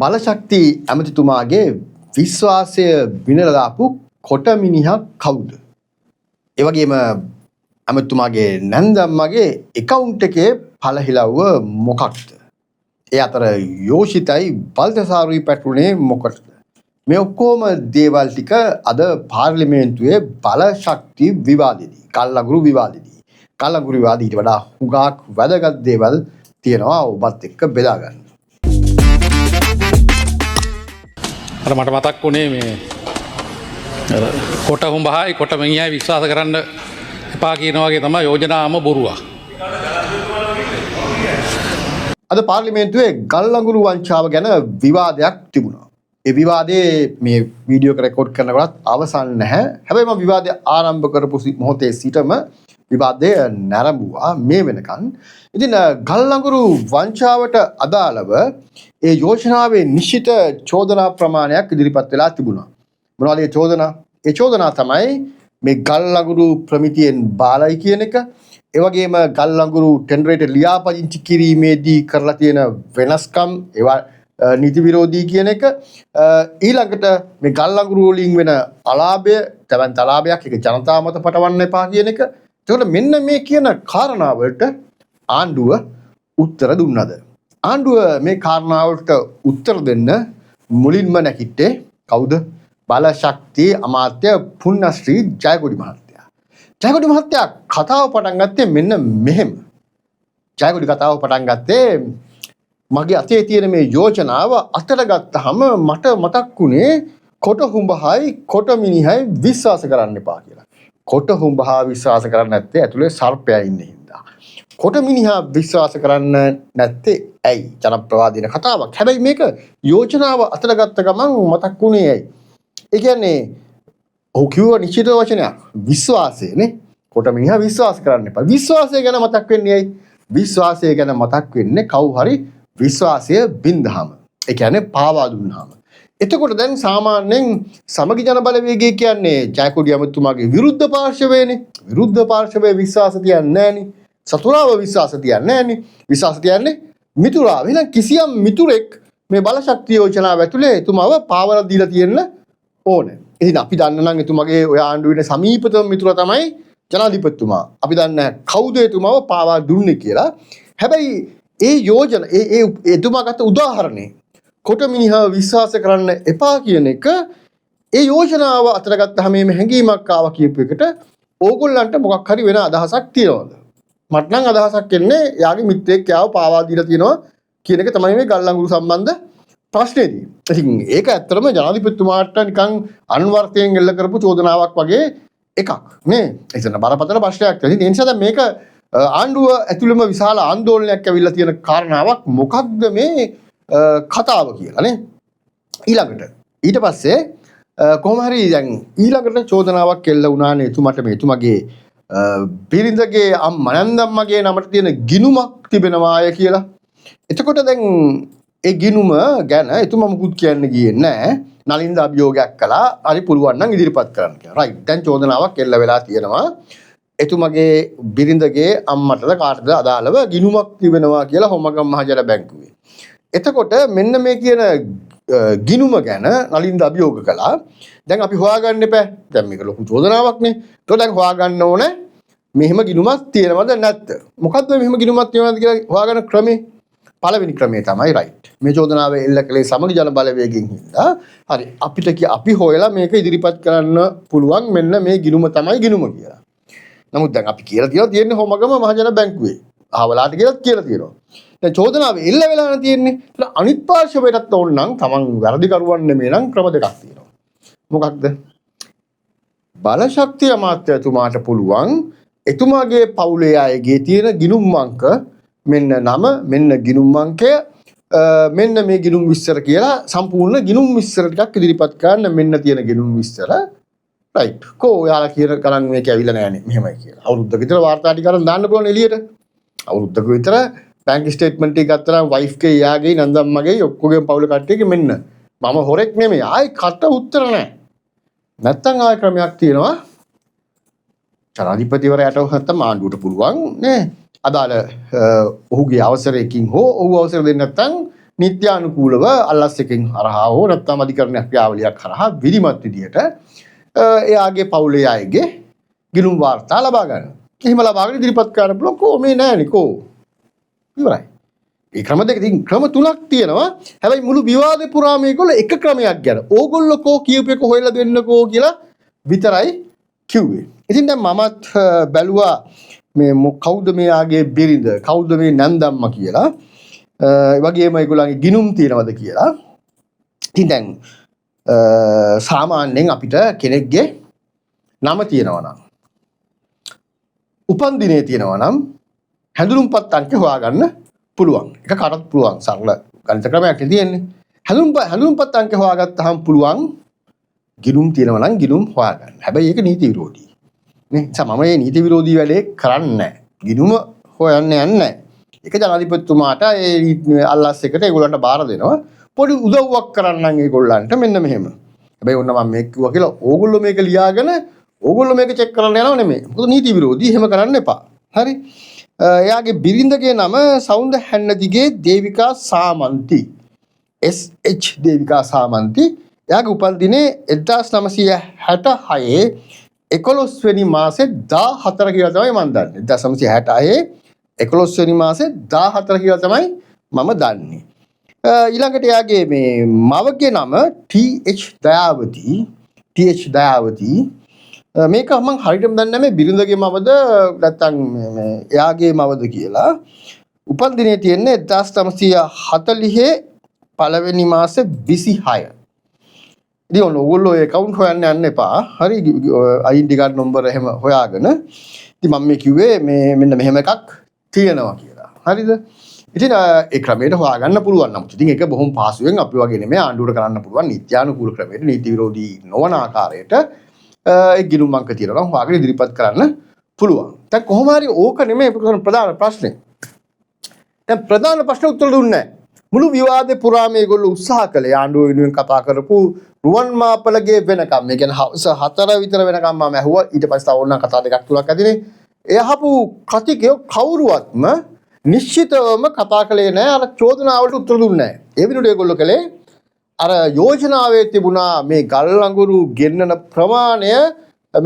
බලශක්ති ඇමතිතුමාගේ විශ්වාසය විනලා දාපු කොට මිනිහා කවුද? ඒ වගේම ඇමතිතුමාගේ නැන්දම්මගේ account එකේ පළහිලව්ව මොකක්ද? ඒ අතර යෝෂිතයි බල්තසාරුයි පැටළුනේ මොකටද? මේ ඔක්කොම දේවල් ටික අද පාර්ලිමේන්තුවේ බලශක්ති විවාදෙදී, කල්ලඟුරු විවාදෙදී. කල්ලඟුරු විවාදීට වඩා හුඟක් වැදගත් දේවල් තියෙනවා ඔබත් එක්ක බෙදා ගන්න. අර මට මතක් වුණේ මේ කොට හුඹහයි කොට මිනිහයි විශ්වාස කරන්න එපා කියන වගේ තමයි යෝජනාම බොරුවක්. අද පාර්ලිමේන්තුවේ ගල්ලඟුරු වංචාව ගැන විවාදයක් තිබුණා. ඒ විවාදයේ මේ වීඩියෝ එක රෙකෝඩ් කරනකොටත් අවසන් නැහැ. හැබැයි මම විවාදය ආරම්භ කරපු මොහොතේ සිටම විවාදය නැරඹුවා මේ වෙනකන්. ඉතින් ගල්ලඟුරු වංචාවට අදාළව ඒ යෝජනාවේ නිශ්චිත චෝදනා ප්‍රමාණයක් ඉදිරිපත් වෙලා තිබුණා. මොනවද ඒ චෝදනා? ඒ චෝදනා තමයි මේ ගල්ලඟුරු ප්‍රමිතියෙන් බාලයි කියන එක. ඒ වගේම ගල්ලඟුරු ටෙන්ඩරේට ලියාපදිංචි කිරීමේදී කරලා තියෙන වෙනස්කම් ඒවා නීති විරෝධී කියන එක. ඊළඟට මේ ගල්ලඟුරු වලින් වෙන අලාභය තවන්ත අලාභයක් ඒක ජනතාව මත පටවන්න එපා කියන එක. ඒකට මෙන්න මේ කියන කාරණාවලට ආණ්ඩුව උත්තර දුන්නද? ආණ්ඩුව මේ කාරණාවලට උත්තර දෙන්න මුලින්ම නැගිට්ටේ කවුද? බලශක්ති අමාත්‍ය පුන්නශ්‍රී ජයකොඩි මහත්තයා. ජයකොඩි මහත්තයා කතාව පටන් ගත්තේ මෙන්න මෙහෙම. ජයකොඩි කතාව පටන් ගත්තේ මගේ අතේ තියෙන මේ යෝජනාව අතට ගත්තාම මට මතක් වුණේ කොට හුඹහයි කොට මිනිහයි විශ්වාස කරන්න එපා කියලා. කොට හුඹහා විශ්වාස කරන්නේ නැත්තේ ඇතුලේ සර්පයා ඉන්නේ හින්දා. කොට මිනිහා විශ්වාස කරන්න නැත්තේ ඇයි? ජනප්‍රවාදීන කතාවක්. හැබැයි මේක යෝජනාව අතට ගත්ත ගමන් මතක් වුණේ ඇයි? ඒ කියන්නේ ඔහු කිව්ව නිශ්චිත වචනයක් විශ්වාසයනේ. කොට මිනිහා විශ්වාස කරන්න එපා. විශ්වාසය ගැන මතක් වෙන්නේ ඇයි? විශ්වාසය ගැන මතක් වෙන්නේ කවු හරි විශ්වාසය බින්දහම. ඒ කියන්නේ පාවා දුන්නාම. එතකොට දැන් සාමාන්‍යයෙන් සමගි ජන බලවේගය කියන්නේ ජයකොඩි ඇමතුමාගේ විරුද්ධ පාර්ශවයනේ. විරුද්ධ පාර්ශවයේ විශ්වාස තියන්නේ නැහනේ. සතුරාව විශ්වාස තියන්නේ නැහනේ. විශ්වාස තියන්නේ මිතුරාව. එහෙනම් කිසියම් මිතුරෙක් මේ බලශක්ති යෝජනාව ඇතුලේ එතුමාව පාවලා දීලා තියෙන්න ඕනේ. එහෙනම් අපි දන්න නම් එතුමාගේ ඔය ආණ්ඩුවේ සමීපතම මිතුරා තමයි ජනාධිපතිතුමා. අපි දන්නේ කවුද එතුමාව පාවා දුන්නේ කියලා. හැබැයි ඒ යෝජන ඒ එතුමා ගත්ත උදාහරණේ කොට මිනිහා විශ්වාස කරන්න එපා කියන එක ඒ යෝජනාව අතර ගත්තාම මේ හැඟීමක් ආවා කියපු එකට ඕගොල්ලන්ට මොකක් හරි වෙන අදහසක් තියනවද? මට නම් අදහසක් එන්නේ යාගේ මිත්‍රෙක් යාව පාවා දීලා තියෙනවා කියන එක තමයි මේ ගල්ලඟුරු සම්බන්ධ ප්‍රශ්නේදී. ඉතින් ඒක ඇත්තටම ජනාධිපතිතුමාට නිකන් අන්වර්ථයෙන් එල්ල කරපු චෝදනාවක් වගේ එකක් නේ. එතන බරපතල ප්‍රශ්නයක් තියෙනවා. ඒ නිසා දැන් මේක ආණ්ඩුව ඇතුළෙම විශාල ආందోලනයක් ඇවිල්ලා තියෙන කාරණාවක් මොකක්ද මේ කතාව කියලා නේ. ඊට පස්සේ කොහොම හරි දැන් ඊළඟට චෝදනාවක් එල්ල වුණානේ එතුමට මේ එතුමගේ බිරිඳගේ නැන්දම්මගේ නමට තියෙන ගිණුමක් තිබෙනවාය කියලා. එතකොට දැන් ඒ ගිණුම ගැන එතුමා මුකුත් කියන්න ගියේ නැහැ. නලින්ද අභියෝගයක් කළා. හරි පුළුවන් නම් ඉදිරිපත් කරන්න කියලා. රයිට්. දැන් චෝදනාවක් එල්ල වෙලා තියෙනවා. එතුමගේ බිරිඳගේ අම්මටද කාටද අදාළව ගිණුමක් තිබෙනවා කියලා හොමගම් මහජන බැංකුවේ. එතකොට මෙන්න මේ කියන ගිණුම ගැන නලින්ද අභියෝග කළා. දැන් අපි හොයාගන්න එපා. දැන් මේක ලොකු චෝදනාවක්නේ. ඒතකොට දැන් හොයාගන්න ඕනේ මෙහෙම ගිණුමක් තියෙනවද නැත්ද? මොකද්ද මෙහෙම ගිණුමක් තියෙනවද කියලා හොයාගන්න ක්‍රමේ? පළවෙනි ක්‍රමය තමයි රයිට්. මේ චෝදනාව එල්ල කළේ සමගි ජන බලවේගයෙන් හින්දා. හරි අපිට අපි හොයලා මේක ඉදිරිපත් කරන්න පුළුවන් මෙන්න මේ ගිණුම තමයි ගිණුම කියලා. නමුත් දැන් අපි කියලා තියෙන්නේ හොමගම මහජන බැංකුවේ. අහවලාට කියලා තියෙනවා. දැන් චෝදනාව එල්ල වෙලා තියෙන්නේ. ඒත් අනිත් පාර්ශවයටත් ඕන නම් තමන් වැරදි කරුවන් නෙමෙයි නම් ක්‍රම දෙකක් තියෙනවා. මොකක්ද? බලශක්ති අමාත්‍යතුමාට පුළුවන් එතුමාගේ පවුලේ අයගේ තියෙන ගිණුම් අංක මෙන්න නම මෙන්න ගිණුම් අංකය මෙන්න මේ ගිණුම් විස්තර කියලා සම්පූර්ණ ගිණුම් විස්තර ටිකක් ඉදිරිපත් කරන්න මෙන්න තියෙන ගිණුම් විස්තර රයිට් කෝ ඔයාලා කියන ගණන් මේක ඇවිල්ලා නැහනේ මෙහෙමයි කියලා. අවුරුද්දක විතර වාර්තා ටික අරන් දාන්න පුළුවන් එළියට. අවුරුද්දක විතර බැංක් ස්ටේට්මන්ට් එක ගත්තා නම් වයිෆ් ගේ යාගේ නන්දම්මගේ ඔක්කොගේම පවුල කට්ටියගේ මෙන්න මම හොරෙක් නෙමෙයි. ආයි කට උත්තර නැහැ. නැත්තම් ආය ක්‍රමයක් තියෙනවා. ජනාධිපතිවරයාට නැත්තම් ආණ්ඩුවට පුළුවන් නේ අදාළ ඔහුගේ අවසරයකින් හෝ ඔහු අවසර දෙන්නේ නැත්නම් නිත්‍යානුකූලව අල්ලස් එකෙන් හරහා හෝ නැත්නම් අධිකරණ ක්‍රියාවලියක් හරහා විධිමත් විදියට එයාගේ පවුලේ අයගේ ගිණුම් වාර්තා ලබා ගන්න. එහෙම ලබාගෙන ඉදිරිපත් කරන්න පුළුවන් කොහොමේ නෑනේ කෝ. ඉවරයි. ඒ ක්‍රම දෙක ඉතින් ක්‍රම තුනක් තියෙනවා. හැබැයි මුළු විවාදේ පුරා මේගොල්ලෝ එක ක්‍රමයක් ගැන. ඕගොල්ලෝ කෝ කියූප එක හොයලා දෙන්නකෝ කියලා විතරයි කිව්වේ. ඉතින් දැන් මමත් බැලුවා මේ කවුද මෙයාගේ බිරිඳ කවුද මේ නැන්දම්මා කියලා. ඒ වගේම ඒගොල්ලන්ගේ ගිණුම් තියනවද කියලා. ඉතින් දැන් සාමාන්‍යයෙන් අපිට කෙනෙක්ගේ නම තියෙනවා නම් උපන් දිනේ තියෙනවා නම් හැඳුනුම්පත් අංක හොයාගන්න පුළුවන්. ඒක කාටත් පුළුවන්. සරල ගණිත ක්‍රමයක් තියෙන්නේ. හැඳුනුම්පත් අංක හොයාගත්තාම පුළුවන් ගිණුම් තියෙනවා නම් ගිණුම් හොයාගන්න. හැබැයි ඒක නීති විරෝධී. නේ? මම මේ නීති විරෝධී වැඩේ කරන්නේ නැහැ. ගිණුම හොයන්න යන්නේ නැහැ. ඒක ජනාධිපතිතුමාට ඒ අල්ලස් එකට ඒගොල්ලන්ට බාර දෙනවා. පොඩි උදව්වක් කරන්නම් ඒගොල්ලන්ට මෙන්න මෙහෙම. හැබැයි ඔන්න මම මේක කිව්වා කියලා ඕගොල්ලෝ මේක ලියාගෙන ඕගොල්ලෝ මේක චෙක් කරන්න යනව නෙමෙයි. මොකද නීති විරෝධී එහෙම කරන්න එපා. හරි? එයාගේ බිරිඳගේ නම සෞන්ද හැන්නදිගේ දේවිකා සාමන්ති. SH දේවිකා සාමන්ති. එයාගේ උපන් දිනේ 1966 11 වෙනි මාසේ 14 කියලා තමයි මම දන්නේ. 1966 11 වෙනි මාසේ 14 කියලා තමයි මම දන්නේ. ඊළඟට එයාගේ මේ මවගේ නම TH දයාවති. මේක මම හරියටම දන්නේ නැහැ මේ බිරිඳගේ මවද නැත්නම් එයාගේ මවද කියලා. උපන් දිනේ තියෙන්නේ 1940 පළවෙනි මාසේ 26. ඉතින් ඔයගොල්ලෝ ඒ කවුන්ට් හොයන්න යන්න එපා. හරි ID කාඩ් නම්බර එහෙම හොයාගෙන. ඉතින් මම මේ කිව්වේ මේ මෙන්න මෙහෙම එකක් තියෙනවා කියලා. හරිද? ඉතින් ඒ ක්‍රමයට හොයාගන්න පුළුවන් නම් ඉතින් ඒක බොහොම පහසුවෙන් අපි වගේ නෙමෙයි ආණ්ඩුවට කරන්න පුළුවන් නිත්‍යානුකූල ක්‍රමයට නීති විරෝධී නොවන ආකාරයට ඒ ගිණුම් අංක තියෙනවා නම් හොයාගෙන ඉදිරිපත් කරන්න පුළුවන්. දැන් කොහොම හරි ඕක නෙමෙයි ප්‍රධාන ප්‍රශ්නේ. දැන් ප්‍රධාන ප්‍රශ්න උත්තර දුන්නේ නැහැ. මුළු විවාදේ පුරා මේගොල්ලෝ උත්සාහ කළේ ආණ්ඩුව වෙනුවෙන් කතා කරපු රුවන් මාපලගේ වෙනකම් මේ කියන්නේ හවස 4 විතර වෙනකම් මම ඇහුවා. ඊට පස්සේ තව ඕන කතා දෙකක් තුනක් ඇදිනේ. ඒ අහපු කතිකයෝ කවුරුවත්ම නිශ්චිතවම කතා කළේ නැහැ. අර චෝදනාවලට උත්තර දුන්නේ නැහැ. ඒ වෙනුවට ඒගොල්ලෝ කළේ අර යෝජනාවේ තිබුණා මේ ගල් අඟුරු ගෙන්නන ප්‍රමාණය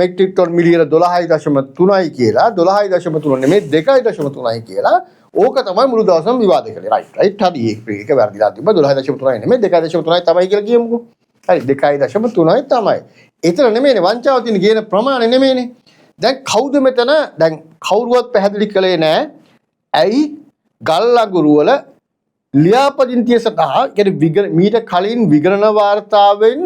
මෙට්‍රික් ටන් මිලියන 12.3යි කියලා 12.3 නෙමෙයි 2.3යි කියලා ඕක තමයි මුළු දවසම විවාද කළේ. රයිට් හරි ඒක වැරදිලා තිබ්බා 12.3යි නෙමෙයි 2.3යි තමයි කියලා කියමුකෝ. හරි 2.3යි තමයි. ඒතර නෙමෙයිනේ වංචාව තියෙන කියන ප්‍රමාණය නෙමෙයිනේ. දැන් කවුද මෙතන දැන් කවුරුවත් පැහැදිලි කළේ නැහැ. ඇයි ගල් අඟුරු වල ලියාපදිංචිය සඳහා කියන්නේ මීට කලින් විගණන වාර්තාවෙන්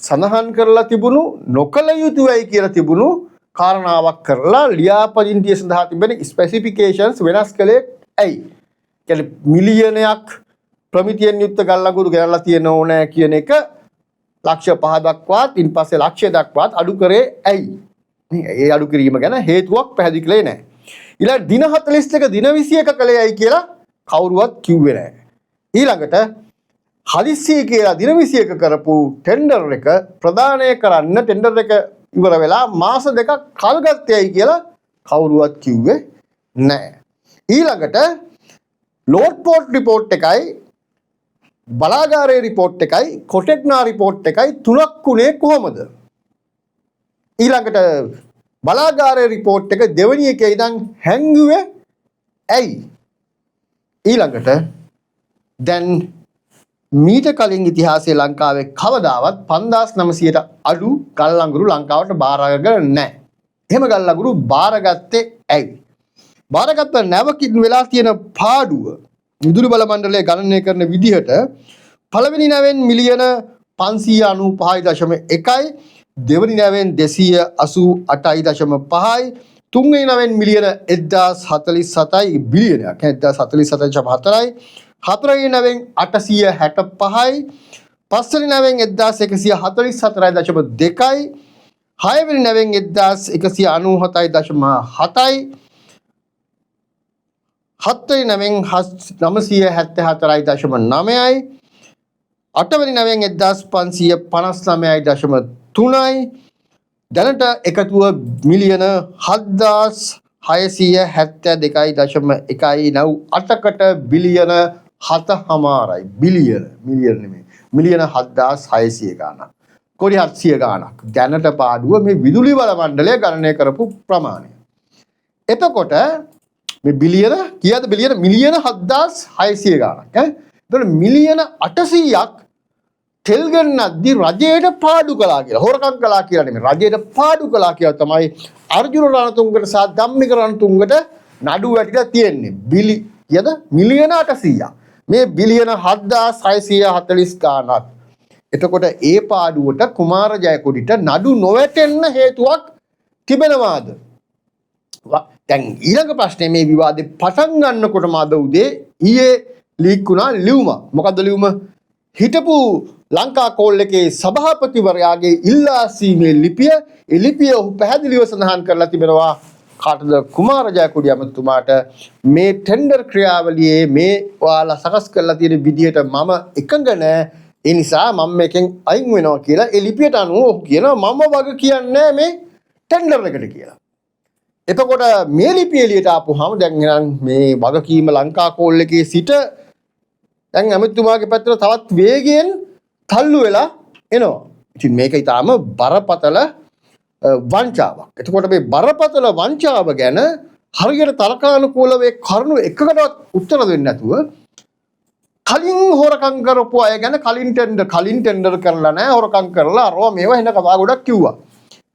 සඳහන් කරලා තිබුණු නොකල යුතුයයි කියලා තිබුණු කාරණාවක් කරලා ලියාපදිංචිය සඳහා තිබෙන ස්පෙસિෆිකේෂන්ස් වෙනස් කළේ ඇයි? කියන්නේ මිලියනයක් ප්‍රමිතියෙන් යුක්ත ගල් අඟුරු ගෙනල්ලා තියෙන ඕනෑ කියන එක ලක්ෂ 5 දක්වාත් ඉන්පස්සේ ලක්ෂය දක්වාත් අඩු කරේ ඇයි? ඒ අඩු කිරීම ගැන හේතුවක් පැහැදිලි කළේ නැහැ. ඊළඟ දින 41 දින 21 කළේයි කියලා කවුරුවත් කිව්වේ නැහැ. ඊළඟට හදිස්සිය කියලා දින 21 කරපු ටෙන්ඩර් එක ප්‍රදානය කරන්න ටෙන්ඩර් එක ඉවර වෙලා මාස දෙකක් කල් ගත්තේයි කියලා කවුරුවත් කිව්වේ නැහැ. ඊළඟට ලෝඩ් පෝර්ට් රිපෝට් එකයි බලාගාරයේ රිපෝට් එකයි කොටෙක්නා රිපෝට් එකයි තුනක් උනේ කොහොමද? ඊළඟට බලාගාරයේ රිපෝට් එක දෙවෙනි එකේ ඉඳන් හැංගුවේ ඇයි? ඊළඟට දැන් මීට කලින් ඉතිහාසයේ ලංකාවේ කවදාවත් 5900ට අඩු ගල් අඟුරු ලංකාවට බාරගෙන නැහැ. එහෙම ගල් අඟුරු බාරගත්තේ ඇයි? බාරගත්ත නැවකින් වෙලා තියෙන පාඩුව විදුලි බල මණ්ඩලය ගණනය කරන විදිහට පළවෙනි නැවෙන් මිලියන 595.1යි දෙවෙනි නැවෙන් 288.5යි තුන්වෙනි නැවෙන් මිලියන 1047යි බිලියනයක් 1047.4යි හතරවෙනි නැවෙන් 865යි පස්වෙනි නැවෙන් 1144.2යි හයවෙනි නැවෙන් 1197.7යි හත්වෙනි නැවෙන් 974.9යි අටවෙනි නැවෙන් 1559.3යි දැනට එකතුව මිලියන 7672.1යි 98කට බිලියන 7.5 බිලියන නෙමෙයි මිලියන 7600 ගාණක් කොටි 700 ගාණක් දැනට පාඩුව මේ විදුලි බල මණ්ඩලය ගණනය කරපු ප්‍රමාණය. එතකොට මේ බිලියන කීයද බිලියන මිලියන 7600 ගාණක් එතකොට මිලියන 800ක් තෙල් ගන්නද්දි රජයට පාඩු කළා කියලා හොරකම් කළා කියලා නෙමෙයි රජයට පාඩු කළා කියලා තමයි අර්ජුන රණතුංගට සහ ධම්මික රණතුංගට නඩු වැටිලා තියෙන්නේ කීයද මිලියන 800ක් මේ බිලියන 7640 ගාණක්. එතකොට ඒ පාඩුවට කුමාර ජයකොඩිට නඩු නොවැටෙන්න හේතුවක් තිබෙනවාද? දැන් ඊළඟ ප්‍රශ්නේ මේ විවාදේ පටන් ගන්නකොටම අද උදේ ඊයේ ලීක් වුණා ලියුම. මොකද්ද ලියුම? හිටපු ලංකා කෝල් එකේ සභාපතිවරයාගේ ඉල්ලා සීමේ ලිපිය ඒ ලිපිය ඔහු පැහැදිලිව සඳහන් කරලා තිබෙනවා කාටද කුමාර ජයකොඩි ඇමතුමාට මේ ටෙන්ඩර් ක්‍රියාවලියේ මේ ඔයාලා සකස් කරලා තියෙන විදිහට මම එකඟ නැහැ ඒ නිසා මම මේකෙන් අයින් වෙනවා කියලා ඒ ලිපියට අනුව ඔහු කියනවා මම වග කියන්නේ මේ ටෙන්ඩර් එකට කියලා. එතකොට මේ ලිපිය එළියට ආපුවාම දැන් මේ වගකීම ලංකා කෝල් එකේ සිට දැන් ඇමතුමාගේ පැත්තට තවත් වේගයෙන් තල්ලු වෙලා එනවා. ඉතින් මේක ඊටාම බරපතල වංචාවක්. එතකොට මේ බරපතල වංචාව ගැන හරියට තර්කානුකූලව ඒ කරුණු එකකටවත් උත්තර දෙන්නේ නැතුව කලින් හොරකම් කරපු අය ගැන කලින් ටෙන්ඩර් කරලා නැහැ හොරකම් කරලා අරවා මේවා එන කතා ගොඩක් කිව්වා.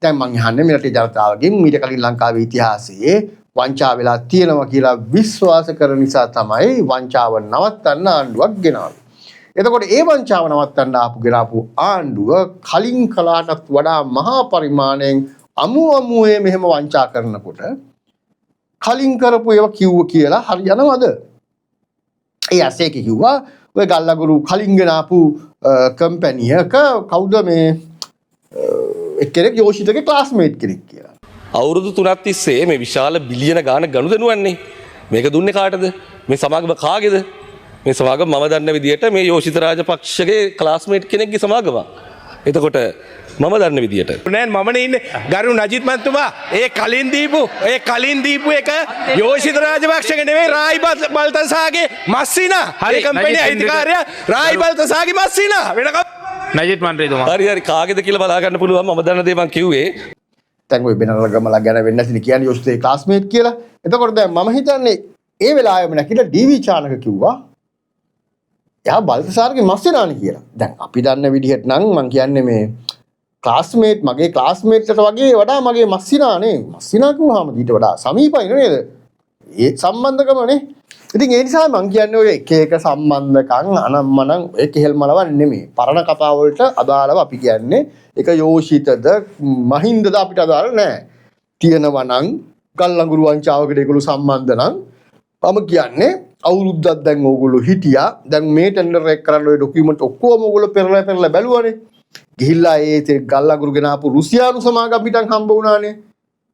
දැන් මං අහන්නේ මේ රටේ ජනතාවගෙන් මීට කලින් ලංකාවේ ඉතිහාසයේ වංචා වෙලා තියෙනවා කියලා විශ්වාස කරන නිසා තමයි වංචාව නවත්තන්න ආණ්ඩුවක් ගෙනාවේ. එතකොට ඒ වංචාව නවත්තන්න ගෙනාපු ආණ්ඩුව කලින් කලාටත් වඩා මහා පරිමාණයෙන් අමුවේ මෙහෙම වංචා කරනකොට කලින් කරපු ඒවා කිව්ව කියලා හරියනවද? ඒ ඇසේක කිව්වා ඔය ගල්ලගුරු කලින් ගෙනාපු කම්පැනි එක කවුද මේ එක්කෙනෙක් යෝෂිතගේ ක්ලාස්මේට් කෙනෙක් කියලා. අවුරුදු 3ක් තිස්සේ මේ විශාල බිලියන ගාණක් ගනුදෙනුවන්නේ මේක දුන්නේ කාටද? මේ සමාගම කාගේද? මේ සමාගම මම දන්න විදිහට මේ යෝෂිත රාජපක්ෂගේ ක්ලාස්මේට් කෙනෙක්ගේ සමාගම. එතකොට මම දන්න විදිහට නෑ මමනේ ඉන්නේ ගරු නජිත් මන්තුමා ඒ කලින් දීපු එක යෝෂිත රාජපක්ෂගේ නෙවෙයි රායි බල්තසාගේ මස්සිනා හරි කම්පැනි අයිතිකාරයා රායි බල්තසාගේ මස්සිනා වෙන නජිත් මන්ත්‍රීතුමා හරි කාගේද කියලා බලා ගන්න පුළුවන් මම දන්න දේ මං කිව්වේ දැන් ඔය බෙනරල ගමලා ගැන වෙන්නේ නැතිනේ කියන්නේ යෝෂිතේ ක්ලාස්මේට් කියලා. එතකොට දැන් මම හිතන්නේ ඒ වෙලාවෙම නැකිලා ඩීවී චානක කිව්වා එයා බල්තසාරගේ මස්සිනානේ කියලා. දැන් අපි දන්න විදිහට නම් මං කියන්නේ මේ ක්ලාස්මේට් මගේ ක්ලාස්මේට්ට වගේ වඩා මගේ මස්සිනානේ මස්සිනා කිව්වහම ඊට වඩා සමීපයි නේද? ඒ සම්බන්ධකමනේ. ඉතින් ඒ නිසා මං කියන්නේ ඔය එක සම්බන්ධකම් අනම්මනම් ඒ කෙහෙල් මලවන්නේ නෙමෙයි. පරණ කතා වලට අදාළව අපි කියන්නේ ඒක යෝෂිතද මහින්දද අපිට අදාළ නැහැ. තියෙනවා නම් ගල්ලඟුරු වංචාවකට ඒගොල්ලෝ සම්බන්ධ නම් මම කියන්නේ අවුරුද්දක් දැන් ඕගොල්ලෝ හිටියා. දැන් මේ ටෙන්ඩර් එක කරන්න ඔය ඩොකියුමන්ට් ඔක්කොම ඕගොල්ලෝ පෙරලා බැලුවානේ. ගිහිල්ලා ඒ ගල්ලඟුරු ගෙනාපු රුසියානු සමාගම පිටන් හම්බ වුණානේ.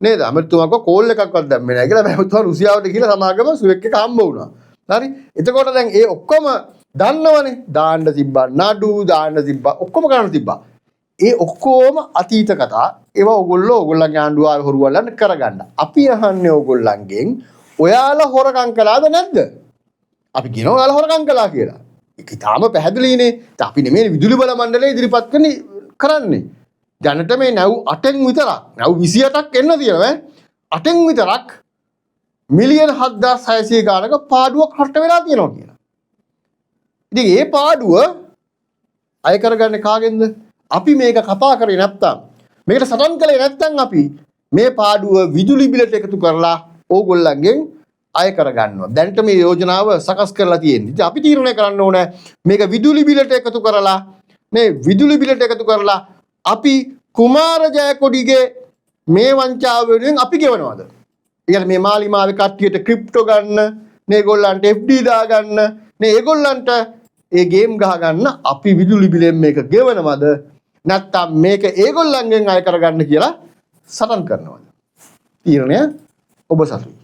නේද? අමරතුමාක කෝල් එකක්වත් දැම්මේ නැහැ කියලා මම රුසියාවට ගිහලා සමාගම සුවෙක් එක හම්බ වුණා. හරි? එතකොට දැන් ඒ ඔක්කොම දන්නවනේ. දාන්න තිබ්බා නඩු දාන්න තිබ්බා ඔක්කොම කරන්න තිබ්බා. ඒ ඔක්කොම අතීත කතා. ඒවා ඕගොල්ලන්ගේ ආණ්ඩුව ආවේ හොරුවලන්න කරගන්න. අපි අහන්නේ ඕගොල්ලන්ගෙන් ඔයාලා හොරකම් කළාද නැද්ද? අපි කියනවා ඔයාලා හොරකම් කළා කියලා. ඒක තාම පැහැදිලිනේ. අපි නෙමෙයි විදුලි බල මණ්ඩලය ඉදිරිපත් කරන්නේ. දැනට මේ නැව් 8න් විතරක් නැව් 28ක් එන්න තියෙනවා 8න් විතරක් මිලියන 7600 ගානක පාඩුවක් රට වෙලා තියෙනවා කියලා. ඉතින් ඒ පාඩුව අය කරගන්නේ කාගෙන්ද? අපි මේක කතා කරේ නැත්තම් මේකට සටන් කළේ නැත්තම් අපි මේ පාඩුව විදුලි බිලට එකතු කරලා ඕගොල්ලන්ගෙන් අය කරගන්නවා. දැනට මේ යෝජනාව සකස් කරලා තියෙන්නේ. ඉතින් අපි තීරණය කරන්න ඕනේ මේක විදුලි බිලට එකතු කරලා මේ විදුලි බිලට එකතු කරලා අපි කුමාර ජයකොඩිගේ මේ වංචාව වෙනුවෙන් අපි ගෙවනවද? ඊට මේ මාලිමාවේ කට්ටියට ක්‍රිප්ටෝ ගන්න, මේගොල්ලන්ට FD දා ගන්න, මේ ඒගොල්ලන්ට ඒ ගේම් ගහ ගන්න අපි විදුලි බිලෙන් මේක ගෙවනවද? නැත්නම් මේක ඒගොල්ලන්ගෙන් අය කරගන්න කියලා සටන් කරනවද? තීරණය ඔබ සතුයි.